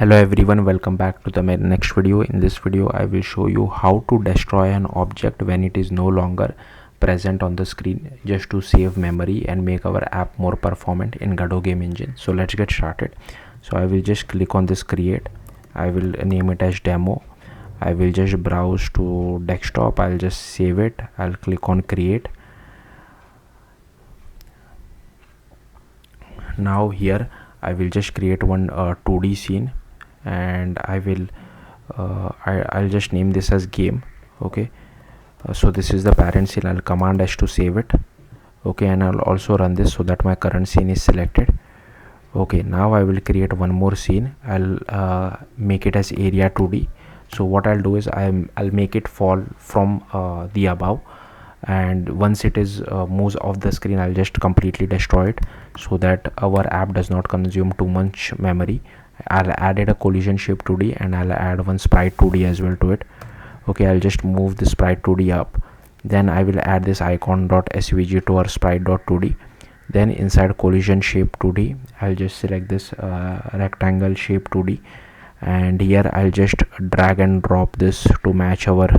Hello everyone, welcome back to the next video. In this video I will show you how to destroy an object when it is no longer present on the screen, just to save memory and make our app more performant in Godot Game Engine. So let's get started. So I will just click on this create. I will name it as demo. I will just browse to desktop. I'll just save it. I'll click on create. Now here I will just create one 2D scene, and I'll just name this as game. Okay, so this is the parent scene. I'll command S to save it. Okay, and I'll also run this so that my current scene is selected. Okay, now I will create one more scene. I'll make it as area 2D. So what I'll do is I'll make it fall from the above, and once it is moves off the screen, I'll just completely destroy it so that our app does not consume too much memory. I'll added a collision shape 2D, and I'll add one sprite 2D as well to it. Okay, I'll just move the sprite 2D up. Then I will add this icon.svg to our sprite.2D. Then inside collision shape 2D, I'll just select this rectangle shape 2D, and here I'll just drag and drop this to match our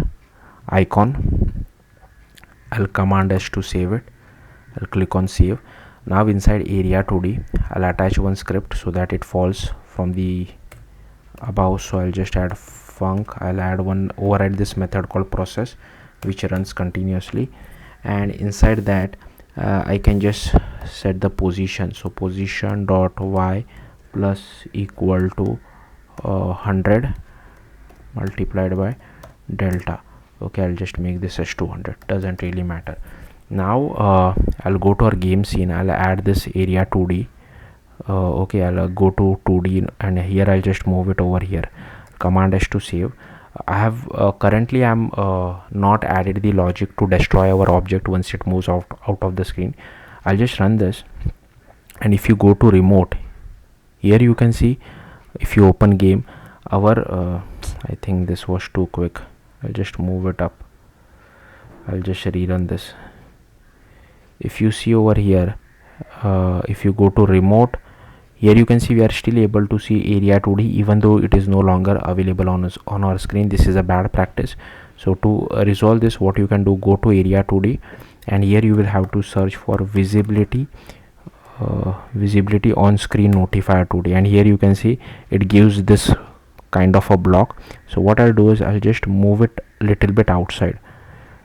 icon. I'll command S to save it. I'll click on save. Now inside area 2D, I'll attach one script so that it falls from the above. So I'll just add func. I'll add one override this method called process, which runs continuously, and inside that I can just set the position. So position dot y plus equal to 100 multiplied by delta. Okay, I'll just make this as 200. Doesn't really matter. Now I'll go to our game scene. I'll add this area 2D. Okay, I'll go to 2D, and here I'll just move it over here. Command S to save. I have currently I'm not added the logic to destroy our object once it moves out of the screen. I'll just run this, and if you go to remote, here you can see, if you open game, our I think this was too quick. I'll just move it up. I'll just rerun this. If you see over here, if you go to remote, here you can see we are still able to see area 2D even though it is no longer available on our screen. This is a bad practice. So to resolve this, what you can do, go to area 2D, and here you will have to search for visibility on screen notifier 2D, and here you can see it gives this kind of a block. So what I'll do is I'll just move it a little bit outside.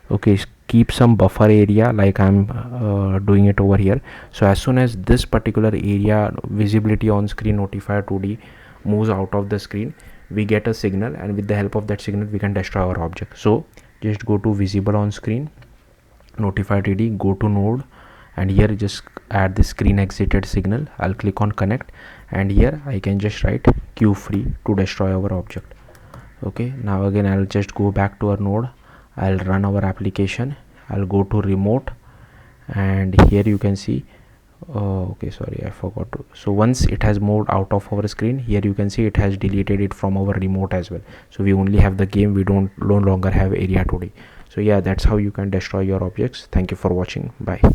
Okay, keep some buffer area like I'm doing it over here. So as soon as this particular area visibility on screen notifier 2D moves out of the screen, we get a signal, and with the help of that signal we can destroy our object. So just go to visible on screen notifier 2D, go to node, and here just add the screen exited signal. I'll click on connect, and here I can just write queue free to destroy our object. Okay, now again I'll just go back to our node. I'll run our application. I'll go to remote, and here you can see okay, sorry, I forgot to. So once it has moved out of our screen, here you can see it has deleted it from our remote as well. So we only have the game, we don't no longer have area 2D. So yeah, that's how you can destroy your objects. Thank you for watching. Bye.